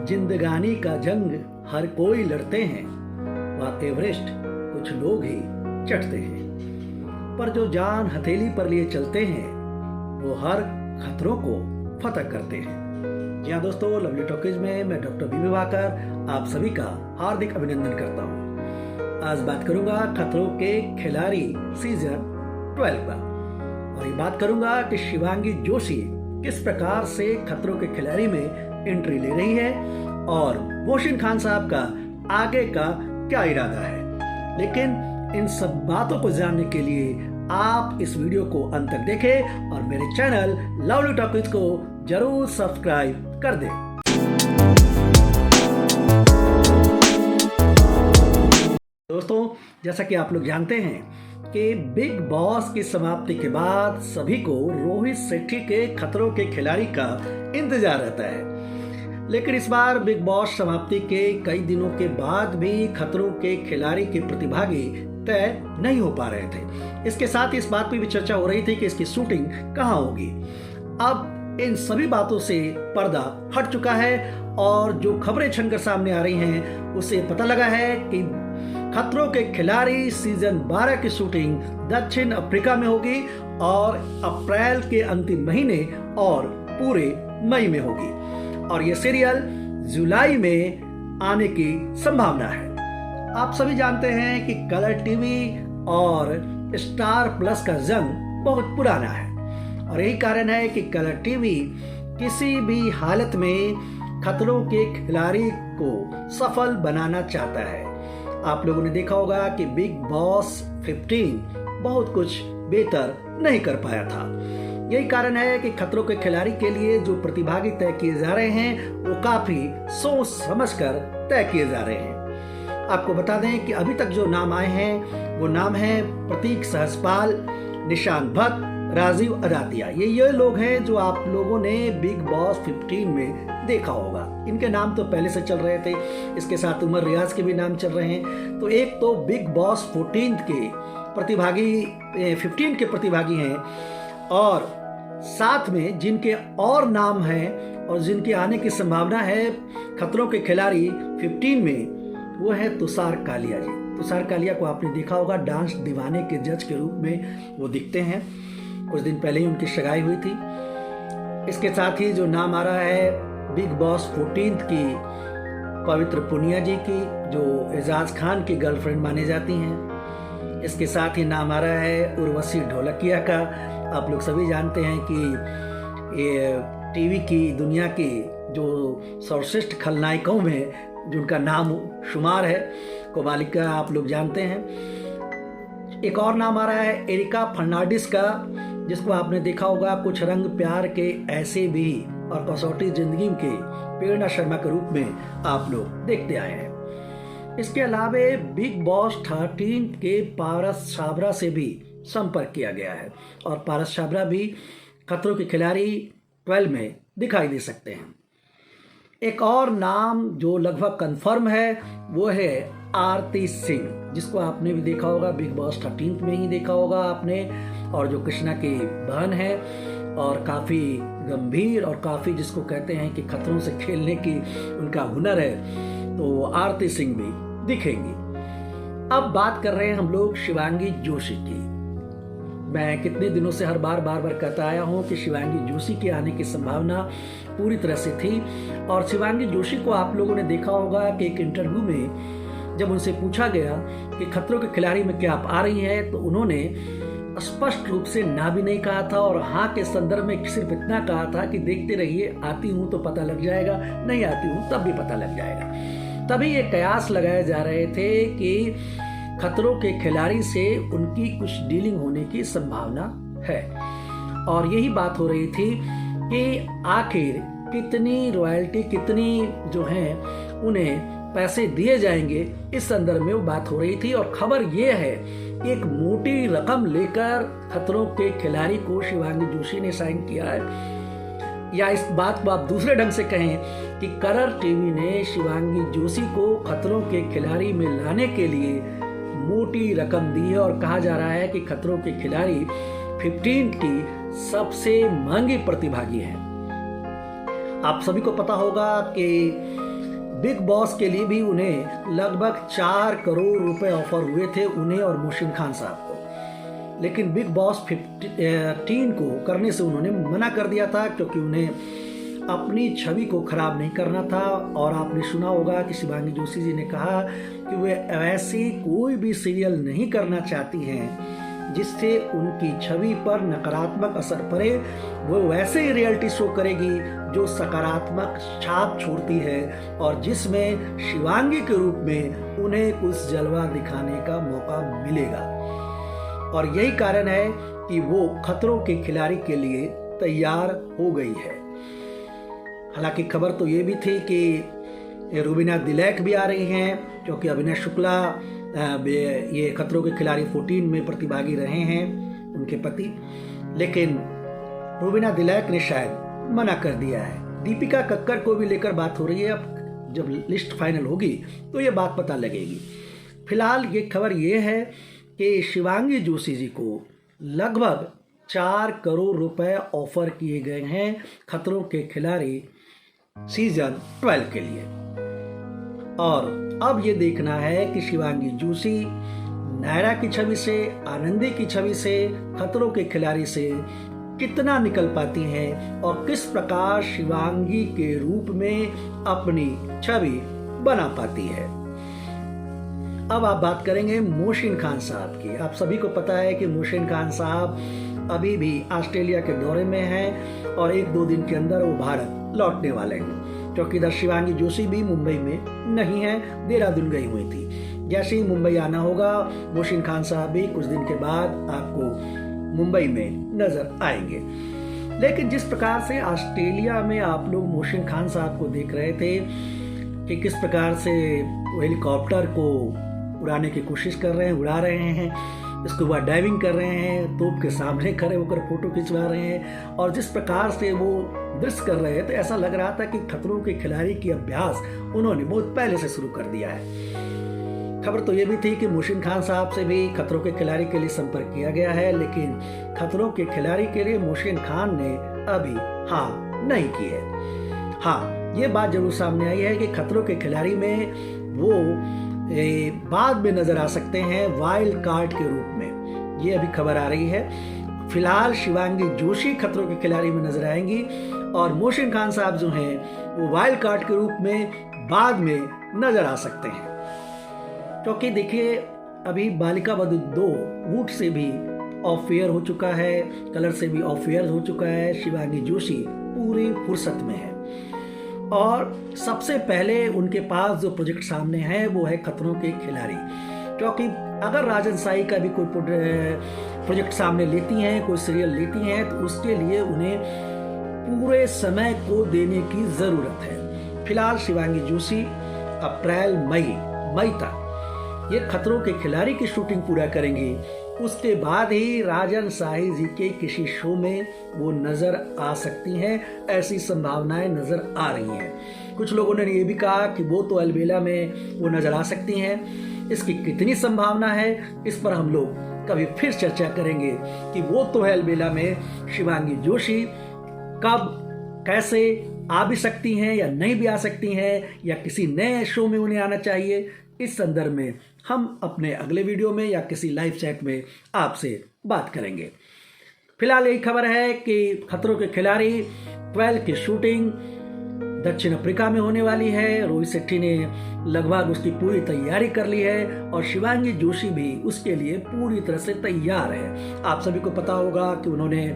जिंदगानी का जंग हर कोई लड़ते हैं, वह एवरेस्ट कुछ लोग ही चढ़ते हैं, पर जो जान हथेली पर लिए चलते हैं वो हर खतरों को फतह करते हैं। जी हाँ दोस्तों, लवली टॉकीज में मैं डॉक्टर बी वाकर आप सभी का हार्दिक अभिनंदन करता हूँ। आज बात करूंगा खतरों के खिलाड़ी सीजन 12 का, और ये बात करूंगा कि शिवांगी जोशी किस प्रकार से खतरों के खिलाड़ी में एंट्री ले रही है और मोहसिन खान साहब का आगे का क्या इरादा है। लेकिन इन सब बातों को जानने के लिए आप इस वीडियो को अंत तक देखें और मेरे चैनल लवली टॉकीज को जरूर सब्सक्राइब कर दें। दोस्तों, जैसा कि आप लोग जानते हैं कि बिग बॉस की समाप्ति के बाद सभी को रोहित शेट्टी के खतरों के खिलाड़ी का इंतजार रहता है, लेकिन इस बार बिग बॉस समाप्ति के कई दिनों के बाद भी खतरों के खिलाड़ी के प्रतिभागी तय नहीं हो पा रहे थे। इसके साथ ही इस बात पर भी चर्चा हो रही थी कि इसकी शूटिंग कहाँ होगी। अब इन सभी बातों से पर्दा हट चुका है और जो खबरें छनकर सामने आ रही हैं उससे पता लगा है कि खतरों के खिलाड़ी सीजन 12 की शूटिंग दक्षिण अफ्रीका में होगी और अप्रैल के अंतिम महीने और पूरे मई में होगी, और ये सीरियल जुलाई में आने की संभावना है। आप सभी जानते हैं कि कलर टीवी और स्टार प्लस का जंग बहुत पुराना है, और यही कारण है कि कलर टीवी किसी भी हालत में खतरों के खिलाड़ी को सफल बनाना चाहता है। आप लोगों ने देखा होगा कि बिग बॉस 15 बहुत कुछ बेहतर नहीं कर पाया था। यही कारण है कि खतरों के खिलाड़ी के लिए जो प्रतिभागी तय किए जा रहे हैं वो काफी सोच समझकर तय किए जा रहे हैं। आपको बता दें कि अभी तक जो नाम आए हैं वो नाम है प्रतीक सहसपाल, निशान भट्ट, राजीव अदातिया। ये लोग हैं जो आप लोगों ने बिग बॉस 15 में देखा होगा। इनके नाम तो पहले से चल रहे थे, इसके साथ उमर रियाज के भी नाम चल रहे हैं। तो एक तो बिग बॉस 15 के प्रतिभागी हैं, और साथ में जिनके और नाम हैं और जिनके आने की संभावना है खतरों के खिलाड़ी 15 में, वो है तुषार कालिया जी। तुषार कालिया को आपने देखा होगा, डांस दीवाने के जज के रूप में वो दिखते हैं। कुछ दिन पहले ही उनकी सगाई हुई थी। इसके साथ ही जो नाम आ रहा है बिग बॉस 14 की पवित्र पुनिया जी की, जो एजाज खान की गर्लफ्रेंड मानी जाती हैं। इसके साथ ही नाम आ रहा है उर्वशी ढोलकिया का। आप लोग सभी जानते हैं कि ये टीवी की दुनिया की जो सर्वश्रेष्ठ खलनायकों में जिनका नाम शुमार है, कोबालिका आप लोग जानते हैं। एक और नाम आ रहा है एरिका फर्नांडिस का, जिसको आपने देखा होगा कुछ रंग प्यार के ऐसे भी और कसौटी जिंदगी के प्रेरणा शर्मा के रूप में आप लोग देखते आए हैं। इसके अलावा बिग बॉस 13 के पारस छाबरा से भी संपर्क किया गया है, और पारस छाबरा भी खतरों के खिलाड़ी 12 में दिखाई दे सकते हैं। एक और नाम जो लगभग कंफर्म है वो है आरती सिंह, जिसको आपने भी देखा होगा बिग बॉस 13 में ही देखा होगा आपने, और जो कृष्णा की बहन है और काफ़ी गंभीर और काफ़ी जिसको कहते हैं कि खतरों से खेलने की उनका हुनर है, तो आरती सिंह भी दिखेंगी। अब बात कर रहे हैं हम लोग शिवांगी जोशी की। मैं कितने दिनों से हर बार कहता आया हूँ कि शिवांगी जोशी के आने की संभावना पूरी तरह से थी, और शिवांगी जोशी को आप लोगों ने देखा होगा कि एक इंटरव्यू में जब उनसे पूछा गया कि खतरों के खिलाड़ी में क्या आप आ रही हैं, तो उन्होंने स्पष्ट रूप से ना भी नहीं कहा था, और हाँ के संदर्भ में सिर्फ इतना कहा था कि देखते रहिए, आती हूँ तो पता लग जाएगा, नहीं आती हूँ तब भी पता लग जाएगा। तभी ये कयास लगाए जा रहे थे कि खतरों के खिलाड़ी से उनकी कुछ डीलिंग होने की संभावना है, और यही बात हो रही थी कि आखिर कितनी रॉयल्टी, कितनी जो है उन्हें पैसे दिए जाएंगे, इस संदर्भ में वो बात हो रही थी। और खबर ये है कि एक मोटी रकम लेकर खतरों के खिलाड़ी को शिवांगी जोशी ने साइन किया है, या इस बात को आप दूसरे ढंग से कहें कि कलर टीवी ने शिवांगी जोशी को खतरों के खिलाड़ी में लाने के लिए मोटी रकम दी है, और कहा जा रहा है कि खतरों के खिलाड़ी 15 की सबसे महंगी प्रतिभागी है। आप सभी को पता होगा कि बिग बॉस के लिए भी उन्हें लगभग 4 करोड़ रुपए ऑफर हुए थे, उन्हें और मोहसिन खान साहब को। लेकिन बिग बॉस 15 को करने से उन्होंने मना कर दिया था, क्योंकि उन्हें अपनी छवि को खराब नहीं करना था। और आपने सुना होगा कि शिवांगी जोशी जी ने कहा कि वे ऐसी कोई भी सीरियल नहीं करना चाहती हैं जिससे उनकी छवि पर नकारात्मक असर पड़े। वो वैसे ही रियलिटी शो करेगी जो सकारात्मक छाप छोड़ती है और जिसमें शिवांगी के रूप में उन्हें कुछ जलवा दिखाने का मौका मिलेगा। और यही कारण है कि वो खतरों के खिलाड़ी के लिए तैयार हो गई है। हालांकि खबर तो ये भी थी कि रुबीना दिलैक भी आ रही हैं, क्योंकि अभिनय शुक्ला ये खतरों के खिलाड़ी 14 में प्रतिभागी रहे हैं, उनके पति। लेकिन रुबीना दिलैक ने शायद मना कर दिया है। दीपिका कक्कर को भी लेकर बात हो रही है। अब जब लिस्ट फाइनल होगी तो ये बात पता लगेगी। फिलहाल ये खबर ये है कि शिवांगी जोशी जी को लगभग 4 करोड़ रुपए ऑफर किए गए हैं खतरों के खिलाड़ी सीजन 12 के लिए। और अब ये देखना है कि शिवांगी जोशी नायरा की छवि से, आनंदी की छवि से, खतरों के खिलाड़ी से कितना निकल पाती हैं और किस प्रकार शिवांगी के रूप में अपनी छवि बना पाती है। अब आप बात करेंगे मोहसिन खान साहब की। आप सभी को पता है कि मोहसिन खान साहब अभी भी ऑस्ट्रेलिया के दौरे में हैं और 1-2 दिन के अंदर वो भारत लौटने वाले हैं, क्योंकि इधर शिवांगी जोशी भी मुंबई में नहीं है, देहरादून गई हुई थी। जैसे ही मुंबई आना होगा, मोहसिन खान साहब भी कुछ दिन के बाद आपको मुंबई में नजर आएंगे। लेकिन जिस प्रकार से ऑस्ट्रेलिया में आप लोग मोहसिन खान साहब को देख रहे थे कि किस प्रकार से वो हेलीकॉप्टर को उड़ाने की कोशिश कर रहे हैं, उड़ा रहे हैं, इसके बाद डाइविंग कर रहे हैं, तोप के सामने खड़े होकर फोटो खिंचवा रहे हैं, और जिस प्रकार से वो दृश्य कर रहे हैं तो ऐसा लग रहा था कि खतरों के खिलाड़ी की अभ्यास उन्होंने बहुत पहले से शुरू कर दिया है। खबर तो ये भी थी कि मोहसिन खान साहब से भी खतरों के खिलाड़ी के लिए संपर्क किया गया है, लेकिन खतरों के खिलाड़ी के लिए मोहसिन खान ने अभी हाँ नहीं की है। हाँ, ये बात जरूर सामने आई है कि खतरों के खिलाड़ी में वो बाद में नजर आ सकते हैं वाइल्ड कार्ड के रूप में, ये अभी खबर आ रही है। फिलहाल शिवांगी जोशी खतरों के खिलाड़ी में नजर आएंगी और मोहसिन खान साहब जो हैं वो वाइल्ड कार्ड के रूप में बाद में नजर आ सकते हैं। क्योंकि देखिए, अभी बालिका वधू 2 वूट से भी ऑफ एयर हो चुका है, कलर से भी ऑफ एयर हो चुका है। शिवांगी जोशी पूरी फुर्सत में है और सबसे पहले उनके पास जो प्रोजेक्ट सामने है वो है खतरों के खिलाड़ी। क्योंकि अगर राजन साई का भी कोई प्रोजेक्ट सामने लेती हैं, कोई सीरियल लेती हैं, तो उसके लिए उन्हें पूरे समय को देने की जरूरत है। फिलहाल शिवांगी जोशी अप्रैल मई तक ये खतरों के खिलाड़ी की शूटिंग पूरा करेंगी। उसके बाद ही राजन साई जी के किसी शो में वो नजर आ सकती हैं, ऐसी संभावनाएं नजर आ रही हैं। कुछ लोगों ने ये भी कहा कि वो तो अलबेला में वो नजर आ सकती हैं। इसकी कितनी संभावना है, इस पर हम लोग कभी फिर चर्चा करेंगे कि वो तो है अलबेला में शिवांगी जोशी कब कैसे आ भी सकती हैं या नहीं भी आ सकती हैं, या किसी नए शो में उन्हें आना चाहिए। इस संदर्भ में हम अपने अगले वीडियो में या किसी लाइव चैट में आपसे बात करेंगे। फिलहाल यही खबर है कि खतरों के खिलाड़ी 12 की शूटिंग दक्षिण अफ्रीका में होने वाली है। रोहित शेट्टी ने लगभग उसकी पूरी तैयारी कर ली है और शिवांगी जोशी भी उसके लिए पूरी तरह से तैयार है। आप सभी को पता होगा कि उन्होंने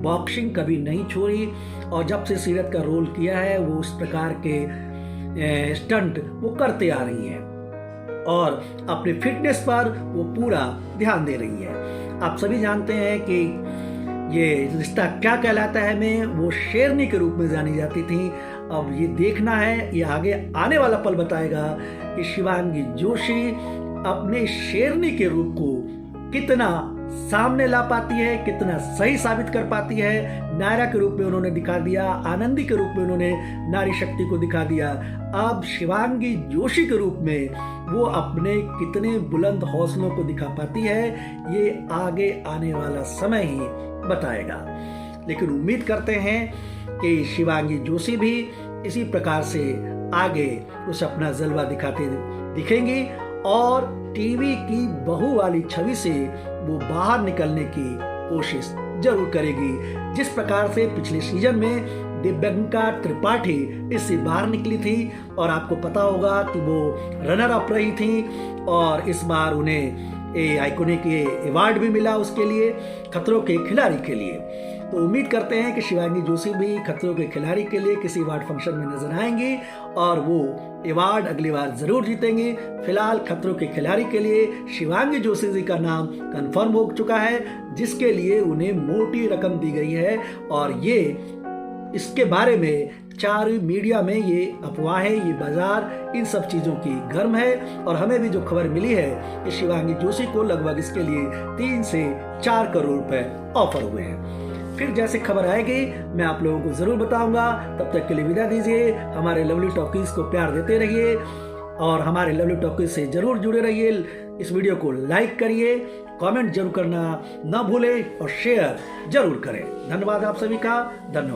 बॉक्सिंग कभी नहीं छोड़ी और जब से सीरत का रोल किया है वो उस प्रकार के स्टंट वो करते आ रही हैं और अपने फिटनेस पर वो पूरा ध्यान दे रही है। आप सभी जानते हैं कि ये रिश्ता क्या कहलाता है में वो शेरनी के रूप में जानी जाती थी। अब ये देखना है, ये आगे आने वाला पल बताएगा कि शिवांगी जोशी अपने शेरनी के रूप को कितना सामने ला पाती है, कितना सही साबित कर पाती है। नायरा के रूप में उन्होंने दिखा दिया, आनंदी के रूप में उन्होंने नारी शक्ति को दिखा दिया। अब शिवांगी जोशी के रूप में वो अपने कितने बुलंद हौसलों को दिखा पाती है, ये आगे आने वाला समय ही बताएगा। लेकिन उम्मीद करते हैं कि शिवांगी जोशी भी इसी प्रकार से आगे कुछ अपना जलवा दिखाते दिखेंगी और टीवी की बहू वाली छवि से वो बाहर निकलने की कोशिश जरूर करेगी। जिस प्रकार से पिछले सीजन में दिव्यंका त्रिपाठी इससे बाहर निकली थी और आपको पता होगा कि वो रनर अप रही थी और इस बार उन्हें आइकॉनिक अवार्ड भी मिला उसके लिए, खतरों के खिलाड़ी के लिए। तो उम्मीद करते हैं कि शिवांगी जोशी भी खतरों के खिलाड़ी के लिए किसी अवार्ड फंक्शन में नजर आएंगी और वो अवार्ड अगली बार जरूर जीतेंगे। फिलहाल खतरों के खिलाड़ी के लिए शिवांगी जोशी जी का नाम कंफर्म हो चुका है, जिसके लिए उन्हें मोटी रकम दी गई है और ये इसके बारे में चारों मीडिया में ये अफवाहें, ये बाजार, इन सब चीज़ों की गर्म है। और हमें भी जो खबर मिली है कि शिवांगी जोशी को लगभग इसके लिए 3 से 4 करोड़ रुपए ऑफर हुए हैं। फिर जैसे खबर आएगी मैं आप लोगों को जरूर बताऊंगा। तब तक के लिए विदा दीजिए। हमारे लवली टॉकीज को प्यार देते रहिए और हमारे लवली टॉकीज से जरूर जुड़े रहिए। इस वीडियो को लाइक करिए, कमेंट जरूर करना ना भूलें और शेयर जरूर करें। धन्यवाद आप सभी का। धन्यवाद।